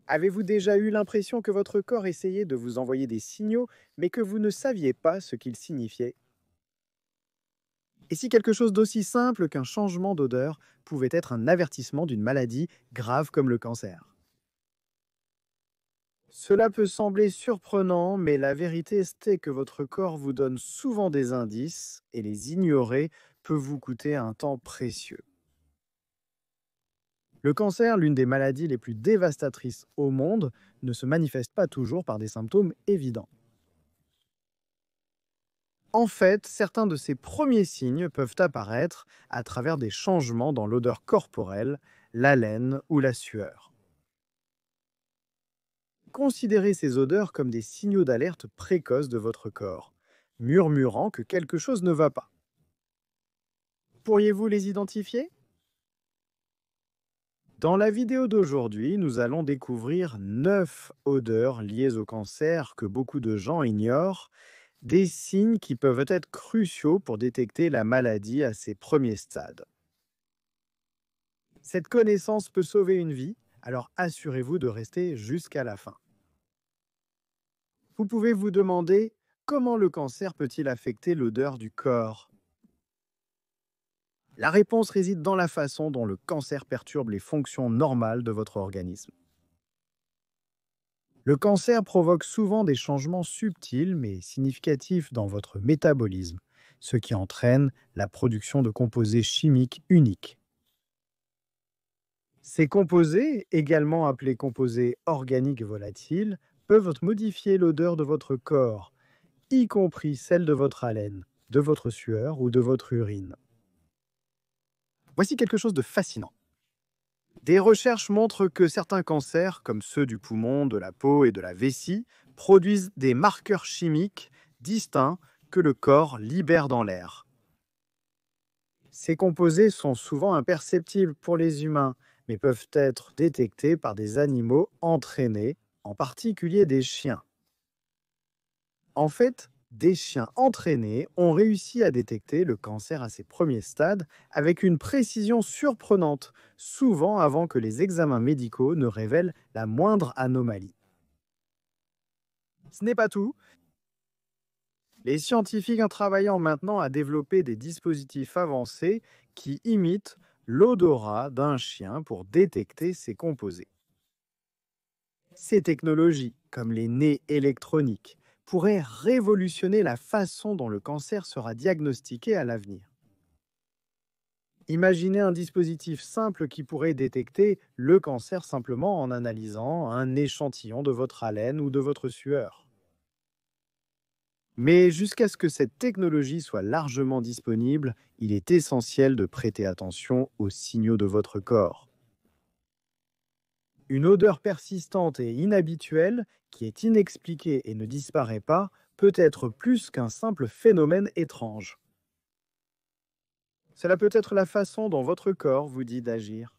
Avez-vous déjà eu l'impression que votre corps essayait de vous envoyer des signaux, mais que vous ne saviez pas ce qu'ils signifiaient? Et si quelque chose d'aussi simple qu'un changement d'odeur pouvait être un avertissement d'une maladie grave comme le cancer? Cela peut sembler surprenant, mais la vérité c'est que votre corps vous donne souvent des indices et les ignorer peut vous coûter un temps précieux. Le cancer, l'une des maladies les plus dévastatrices au monde, ne se manifeste pas toujours par des symptômes évidents. En fait, certains de ces premiers signes peuvent apparaître à travers des changements dans l'odeur corporelle, l'haleine ou la sueur. Considérez ces odeurs comme des signaux d'alerte précoces de votre corps, murmurant que quelque chose ne va pas. Pourriez-vous les identifier? Dans la vidéo d'aujourd'hui, nous allons découvrir 9 odeurs liées au cancer que beaucoup de gens ignorent, des signes qui peuvent être cruciaux pour détecter la maladie à ses premiers stades. Cette connaissance peut sauver une vie, alors assurez-vous de rester jusqu'à la fin. Vous pouvez vous demander comment le cancer peut-il affecter l'odeur du corps? La réponse réside dans la façon dont le cancer perturbe les fonctions normales de votre organisme. Le cancer provoque souvent des changements subtils mais significatifs dans votre métabolisme, ce qui entraîne la production de composés chimiques uniques. Ces composés, également appelés composés organiques volatiles, peuvent modifier l'odeur de votre corps, y compris celle de votre haleine, de votre sueur ou de votre urine. Voici quelque chose de fascinant. Des recherches montrent que certains cancers, comme ceux du poumon, de la peau et de la vessie, produisent des marqueurs chimiques distincts que le corps libère dans l'air. Ces composés sont souvent imperceptibles pour les humains, mais peuvent être détectés par des animaux entraînés, en particulier des chiens. En fait, des chiens entraînés ont réussi à détecter le cancer à ses premiers stades avec une précision surprenante, souvent avant que les examens médicaux ne révèlent la moindre anomalie. Ce n'est pas tout. Les scientifiques sont travaillant maintenant à développer des dispositifs avancés qui imitent l'odorat d'un chien pour détecter ces composés. Ces technologies, comme les nez électroniques, pourraient révolutionner la façon dont le cancer sera diagnostiqué à l'avenir. Imaginez un dispositif simple qui pourrait détecter le cancer simplement en analysant un échantillon de votre haleine ou de votre sueur. Mais jusqu'à ce que cette technologie soit largement disponible, il est essentiel de prêter attention aux signaux de votre corps. Une odeur persistante et inhabituelle, qui est inexpliquée et ne disparaît pas, peut être plus qu'un simple phénomène étrange. Cela peut être la façon dont votre corps vous dit d'agir.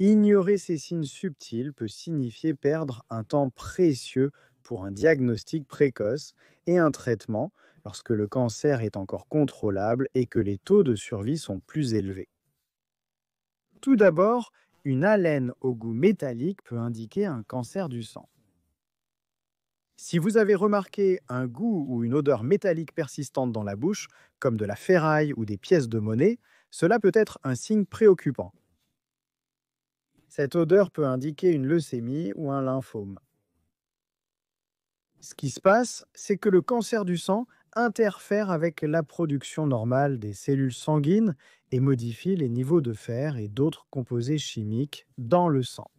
Ignorer ces signes subtils peut signifier perdre un temps précieux pour un diagnostic précoce et un traitement lorsque le cancer est encore contrôlable et que les taux de survie sont plus élevés. Tout d'abord, une haleine au goût métallique peut indiquer un cancer du sang. Si vous avez remarqué un goût ou une odeur métallique persistante dans la bouche, comme de la ferraille ou des pièces de monnaie, cela peut être un signe préoccupant. Cette odeur peut indiquer une leucémie ou un lymphome. Ce qui se passe, c'est que le cancer du sang interfère avec la production normale des cellules sanguines et modifie les niveaux de fer et d'autres composés chimiques dans le sang.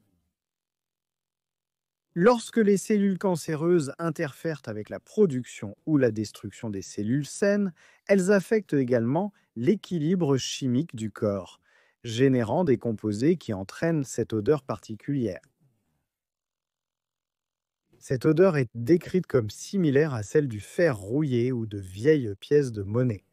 Lorsque les cellules cancéreuses interfèrent avec la production ou la destruction des cellules saines, elles affectent également l'équilibre chimique du corps, générant des composés qui entraînent cette odeur particulière. Cette odeur est décrite comme similaire à celle du fer rouillé ou de vieilles pièces de monnaie.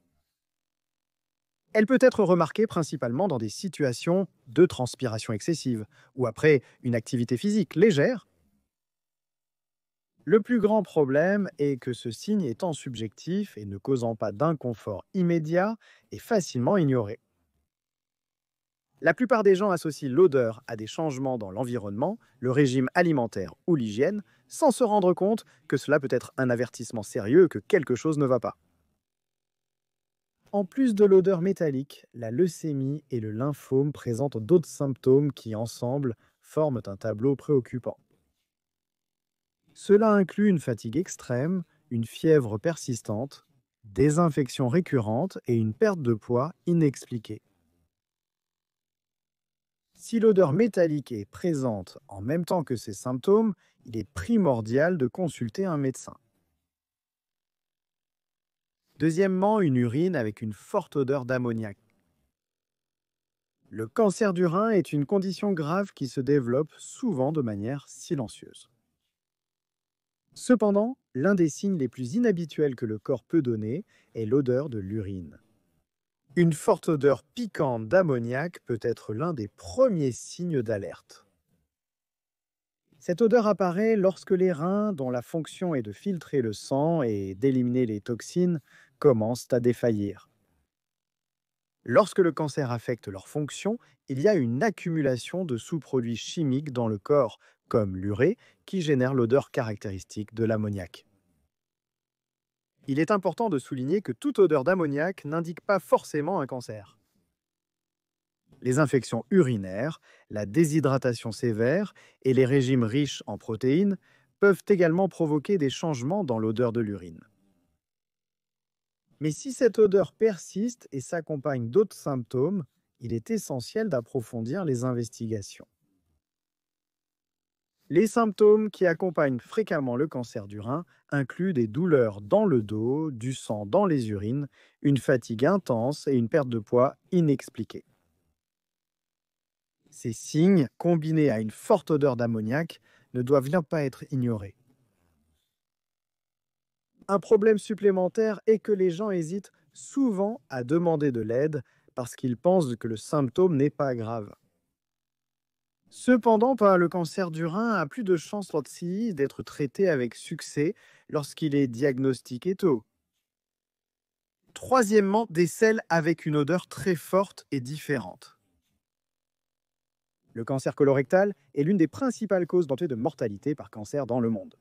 Elle peut être remarquée principalement dans des situations de transpiration excessive ou après une activité physique légère. Le plus grand problème est que ce signe étant subjectif et ne causant pas d'inconfort immédiat est facilement ignoré. La plupart des gens associent l'odeur à des changements dans l'environnement, le régime alimentaire ou l'hygiène, sans se rendre compte que cela peut être un avertissement sérieux que quelque chose ne va pas. En plus de l'odeur métallique, la leucémie et le lymphome présentent d'autres symptômes qui, ensemble, forment un tableau préoccupant. Cela inclut une fatigue extrême, une fièvre persistante, des infections récurrentes et une perte de poids inexpliquée. Si l'odeur métallique est présente en même temps que ces symptômes, il est primordial de consulter un médecin. Deuxièmement, une urine avec une forte odeur d'ammoniac. Le cancer du rein est une condition grave qui se développe souvent de manière silencieuse. Cependant, l'un des signes les plus inhabituels que le corps peut donner est l'odeur de l'urine. Une forte odeur piquante d'ammoniac peut être l'un des premiers signes d'alerte. Cette odeur apparaît lorsque les reins, dont la fonction est de filtrer le sang et d'éliminer les toxines, commencent à défaillir. Lorsque le cancer affecte leur fonction, il y a une accumulation de sous-produits chimiques dans le corps, comme l'urée, qui génère l'odeur caractéristique de l'ammoniac. Il est important de souligner que toute odeur d'ammoniac n'indique pas forcément un cancer. Les infections urinaires, la déshydratation sévère et les régimes riches en protéines peuvent également provoquer des changements dans l'odeur de l'urine. Mais si cette odeur persiste et s'accompagne d'autres symptômes, il est essentiel d'approfondir les investigations. Les symptômes qui accompagnent fréquemment le cancer du rein incluent des douleurs dans le dos, du sang dans les urines, une fatigue intense et une perte de poids inexpliquée. Ces signes, combinés à une forte odeur d'ammoniac, ne doivent bien pas être ignorés. Un problème supplémentaire est que les gens hésitent souvent à demander de l'aide parce qu'ils pensent que le symptôme n'est pas grave. Cependant, le cancer du rein a plus de chances d'être traité avec succès lorsqu'il est diagnostiqué tôt. Troisièmement, des selles avec une odeur très forte et différente. Le cancer colorectal est l'une des principales causes de mortalité par cancer dans le monde.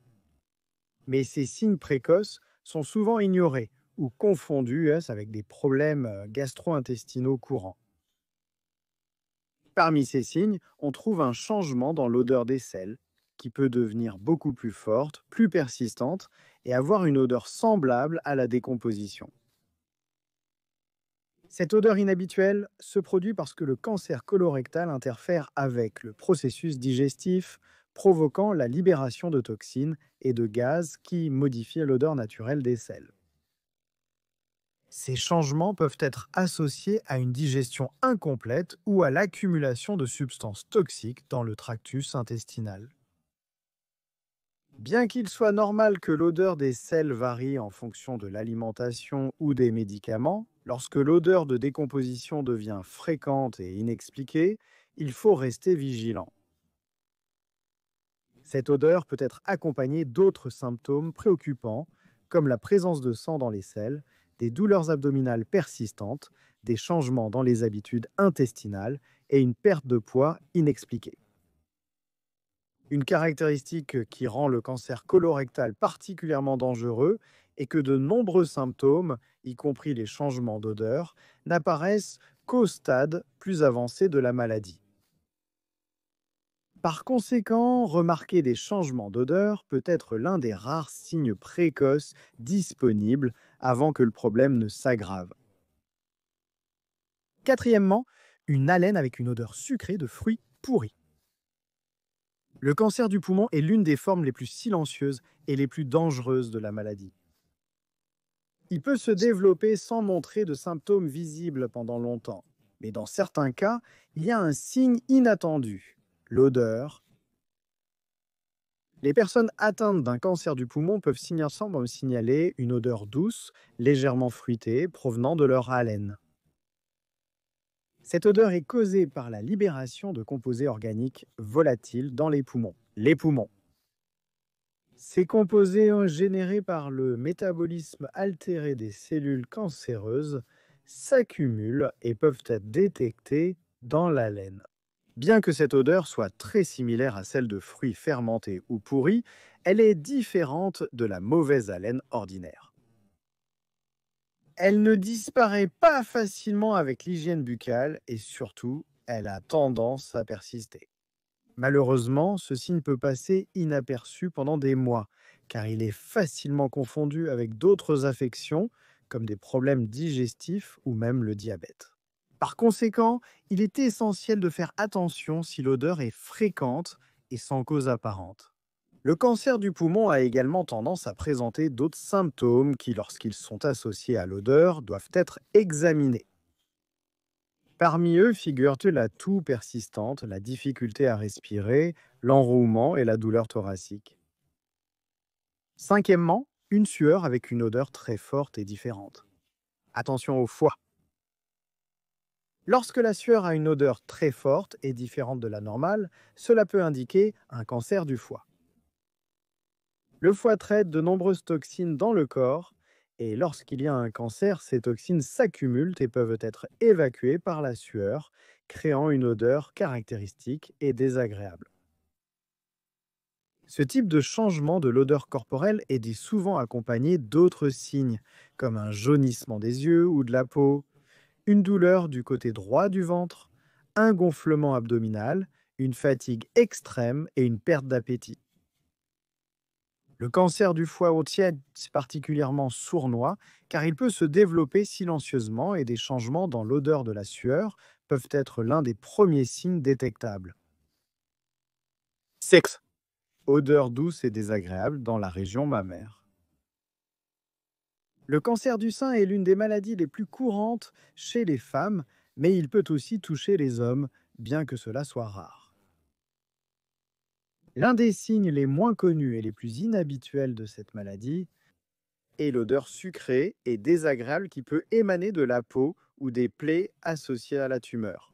Mais ces signes précoces sont souvent ignorés ou confondus avec des problèmes gastro-intestinaux courants. Parmi ces signes, on trouve un changement dans l'odeur des selles qui peut devenir beaucoup plus forte, plus persistante et avoir une odeur semblable à la décomposition. Cette odeur inhabituelle se produit parce que le cancer colorectal interfère avec le processus digestif, provoquant la libération de toxines et de gaz qui modifient l'odeur naturelle des selles. Ces changements peuvent être associés à une digestion incomplète ou à l'accumulation de substances toxiques dans le tractus intestinal. Bien qu'il soit normal que l'odeur des selles varie en fonction de l'alimentation ou des médicaments, lorsque l'odeur de décomposition devient fréquente et inexpliquée, il faut rester vigilant. Cette odeur peut être accompagnée d'autres symptômes préoccupants, comme la présence de sang dans les selles, des douleurs abdominales persistantes, des changements dans les habitudes intestinales et une perte de poids inexpliquée. Une caractéristique qui rend le cancer colorectal particulièrement dangereux est que de nombreux symptômes, y compris les changements d'odeur, n'apparaissent qu'au stade plus avancé de la maladie. Par conséquent, remarquer des changements d'odeur peut être l'un des rares signes précoces disponibles avant que le problème ne s'aggrave. Quatrièmement, une haleine avec une odeur sucrée de fruits pourris. Le cancer du poumon est l'une des formes les plus silencieuses et les plus dangereuses de la maladie. Il peut se développer sans montrer de symptômes visibles pendant longtemps, mais dans certains cas, il y a un signe inattendu, l'odeur. Les personnes atteintes d'un cancer du poumon peuvent signaler une odeur douce, légèrement fruitée, provenant de leur haleine. Cette odeur est causée par la libération de composés organiques volatiles dans les poumons. Les poumons. Ces composés générés par le métabolisme altéré des cellules cancéreuses s'accumulent et peuvent être détectés dans l'haleine. Bien que cette odeur soit très similaire à celle de fruits fermentés ou pourris, elle est différente de la mauvaise haleine ordinaire. Elle ne disparaît pas facilement avec l'hygiène buccale et surtout, elle a tendance à persister. Malheureusement, ceci ne peut passer inaperçu pendant des mois, car il est facilement confondu avec d'autres affections, comme des problèmes digestifs ou même le diabète. Par conséquent, il est essentiel de faire attention si l'odeur est fréquente et sans cause apparente. Le cancer du poumon a également tendance à présenter d'autres symptômes qui, lorsqu'ils sont associés à l'odeur, doivent être examinés. Parmi eux figurent la toux persistante, la difficulté à respirer, l'enrouement et la douleur thoracique. Cinquièmement, une sueur avec une odeur très forte et différente. Attention au foie. Lorsque la sueur a une odeur très forte et différente de la normale, cela peut indiquer un cancer du foie. Le foie traite de nombreuses toxines dans le corps et lorsqu'il y a un cancer, ces toxines s'accumulent et peuvent être évacuées par la sueur, créant une odeur caractéristique et désagréable. Ce type de changement de l'odeur corporelle est souvent accompagné d'autres signes, comme un jaunissement des yeux ou de la peau, une douleur du côté droit du ventre, un gonflement abdominal, une fatigue extrême et une perte d'appétit. Le cancer du foie au tiède est particulièrement sournois car il peut se développer silencieusement et des changements dans l'odeur de la sueur peuvent être l'un des premiers signes détectables. Sexe. Odeur douce et désagréable dans la région mammaire. Le cancer du sein est l'une des maladies les plus courantes chez les femmes, mais il peut aussi toucher les hommes, bien que cela soit rare. L'un des signes les moins connus et les plus inhabituels de cette maladie est l'odeur sucrée et désagréable qui peut émaner de la peau ou des plaies associées à la tumeur.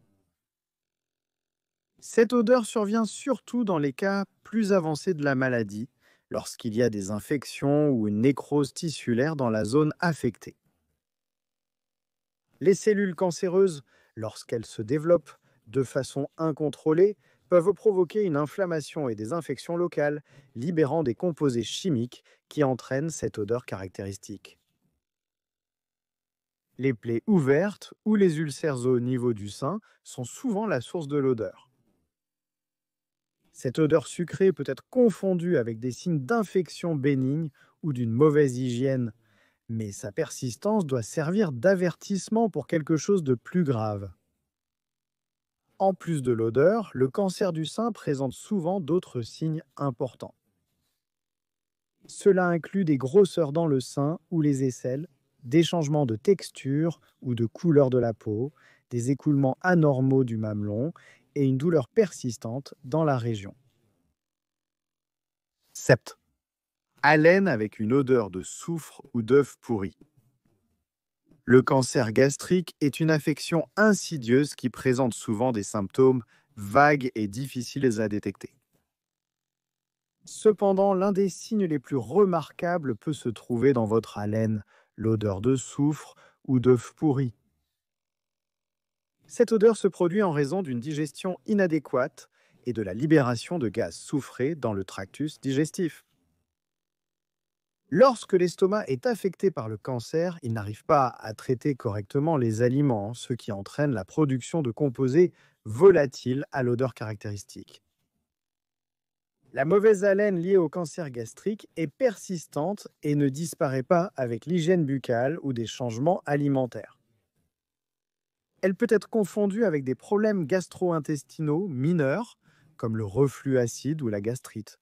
Cette odeur survient surtout dans les cas plus avancés de la maladie, lorsqu'il y a des infections ou une nécrose tissulaire dans la zone affectée. Les cellules cancéreuses, lorsqu'elles se développent de façon incontrôlée, peuvent provoquer une inflammation et des infections locales, libérant des composés chimiques qui entraînent cette odeur caractéristique. Les plaies ouvertes ou les ulcères au niveau du sein sont souvent la source de l'odeur. Cette odeur sucrée peut être confondue avec des signes d'infection bénigne ou d'une mauvaise hygiène, mais sa persistance doit servir d'avertissement pour quelque chose de plus grave. En plus de l'odeur, le cancer du sein présente souvent d'autres signes importants. Cela inclut des grosseurs dans le sein ou les aisselles, des changements de texture ou de couleur de la peau, des écoulements anormaux du mamelon et une douleur persistante dans la région. Septe. Haleine avec une odeur de soufre ou d'œuf pourri. Le cancer gastrique est une affection insidieuse qui présente souvent des symptômes vagues et difficiles à détecter. Cependant, l'un des signes les plus remarquables peut se trouver dans votre haleine, l'odeur de soufre ou d'œuf pourri. Cette odeur se produit en raison d'une digestion inadéquate et de la libération de gaz soufrés dans le tractus digestif. Lorsque l'estomac est affecté par le cancer, il n'arrive pas à traiter correctement les aliments, ce qui entraîne la production de composés volatiles à l'odeur caractéristique. La mauvaise haleine liée au cancer gastrique est persistante et ne disparaît pas avec l'hygiène buccale ou des changements alimentaires. Elle peut être confondue avec des problèmes gastro-intestinaux mineurs, comme le reflux acide ou la gastrite,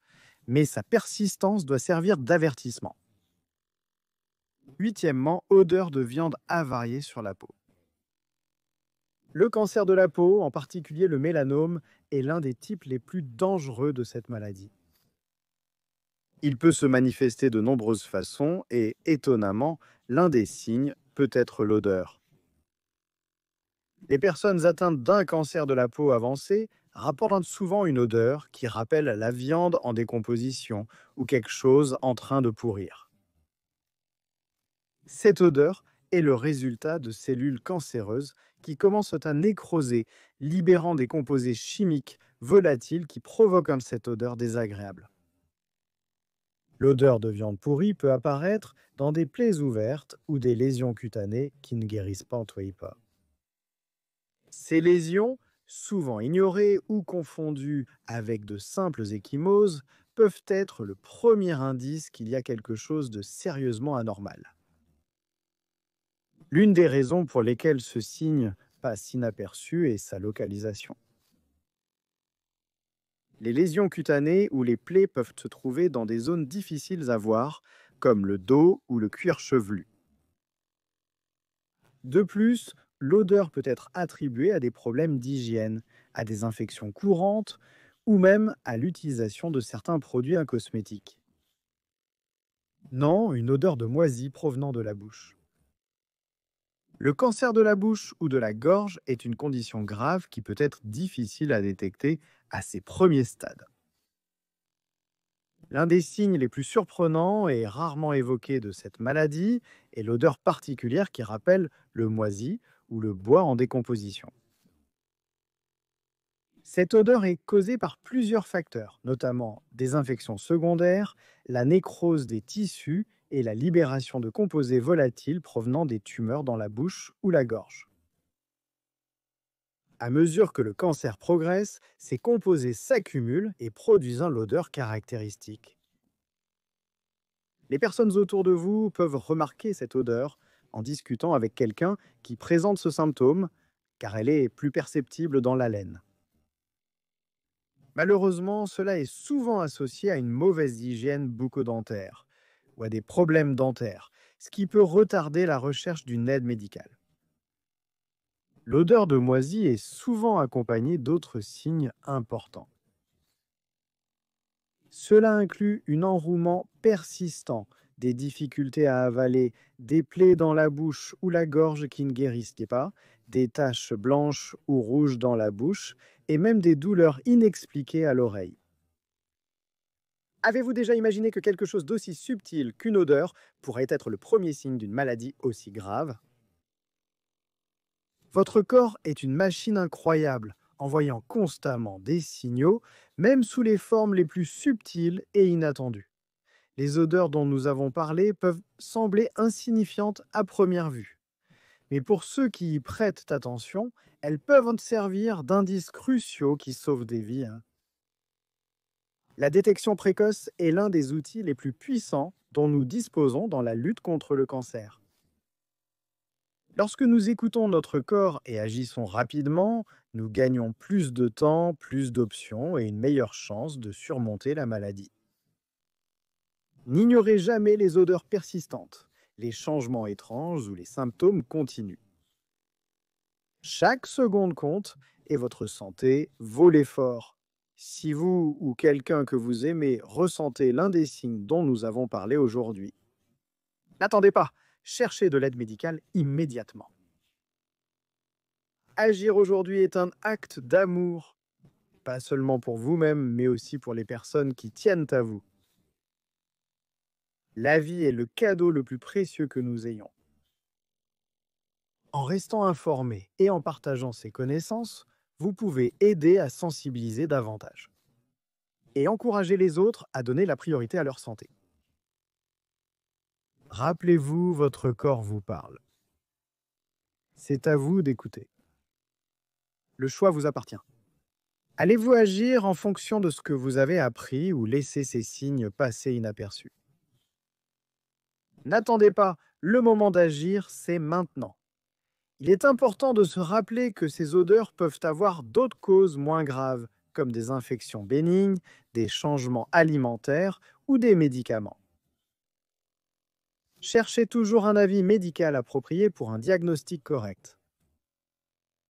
mais sa persistance doit servir d'avertissement. Huitièmement, odeur de viande avariée sur la peau. Le cancer de la peau, en particulier le mélanome, est l'un des types les plus dangereux de cette maladie. Il peut se manifester de nombreuses façons et, étonnamment, l'un des signes peut être l'odeur. Les personnes atteintes d'un cancer de la peau avancé rapportent souvent une odeur qui rappelle la viande en décomposition ou quelque chose en train de pourrir. Cette odeur est le résultat de cellules cancéreuses qui commencent à nécroser, libérant des composés chimiques volatiles qui provoquent cette odeur désagréable. L'odeur de viande pourrie peut apparaître dans des plaies ouvertes ou des lésions cutanées qui ne guérissent pas en pas. Ces lésions, souvent ignorées ou confondues avec de simples ecchymoses, peuvent être le premier indice qu'il y a quelque chose de sérieusement anormal. L'une des raisons pour lesquelles ce signe passe inaperçu est sa localisation. Les lésions cutanées ou les plaies peuvent se trouver dans des zones difficiles à voir, comme le dos ou le cuir chevelu. De plus, l'odeur peut être attribuée à des problèmes d'hygiène, à des infections courantes ou même à l'utilisation de certains produits cosmétiques. Non, une odeur de moisi provenant de la bouche. Le cancer de la bouche ou de la gorge est une condition grave qui peut être difficile à détecter à ses premiers stades. L'un des signes les plus surprenants et rarement évoqués de cette maladie est l'odeur particulière qui rappelle le moisi ou le bois en décomposition. Cette odeur est causée par plusieurs facteurs, notamment des infections secondaires, la nécrose des tissus et la libération de composés volatiles provenant des tumeurs dans la bouche ou la gorge. À mesure que le cancer progresse, ces composés s'accumulent et produisent l'odeur caractéristique. Les personnes autour de vous peuvent remarquer cette odeur en discutant avec quelqu'un qui présente ce symptôme, car elle est plus perceptible dans l'haleine. Malheureusement, cela est souvent associé à une mauvaise hygiène bucco-dentaire ou à des problèmes dentaires, ce qui peut retarder la recherche d'une aide médicale. L'odeur de moisi est souvent accompagnée d'autres signes importants. Cela inclut un enrouement persistant, des difficultés à avaler, des plaies dans la bouche ou la gorge qui ne guérissent pas, des taches blanches ou rouges dans la bouche et même des douleurs inexpliquées à l'oreille. Avez-vous déjà imaginé que quelque chose d'aussi subtil qu'une odeur pourrait être le premier signe d'une maladie aussi grave? Votre corps est une machine incroyable, envoyant constamment des signaux, même sous les formes les plus subtiles et inattendues. Les odeurs dont nous avons parlé peuvent sembler insignifiantes à première vue. Mais pour ceux qui y prêtent attention, elles peuvent servir d'indices cruciaux qui sauvent des vies. La détection précoce est l'un des outils les plus puissants dont nous disposons dans la lutte contre le cancer. Lorsque nous écoutons notre corps et agissons rapidement, nous gagnons plus de temps, plus d'options et une meilleure chance de surmonter la maladie. N'ignorez jamais les odeurs persistantes, les changements étranges ou les symptômes continus. Chaque seconde compte et votre santé vaut l'effort. Si vous ou quelqu'un que vous aimez ressentez l'un des signes dont nous avons parlé aujourd'hui, n'attendez pas, cherchez de l'aide médicale immédiatement. Agir aujourd'hui est un acte d'amour, pas seulement pour vous-même, mais aussi pour les personnes qui tiennent à vous. La vie est le cadeau le plus précieux que nous ayons. En restant informé et en partageant ces connaissances, vous pouvez aider à sensibiliser davantage et encourager les autres à donner la priorité à leur santé. Rappelez-vous, votre corps vous parle. C'est à vous d'écouter. Le choix vous appartient. Allez-vous agir en fonction de ce que vous avez appris ou laisser ces signes passer inaperçus? N'attendez pas, le moment d'agir, c'est maintenant. Il est important de se rappeler que ces odeurs peuvent avoir d'autres causes moins graves, comme des infections bénignes, des changements alimentaires ou des médicaments. Cherchez toujours un avis médical approprié pour un diagnostic correct.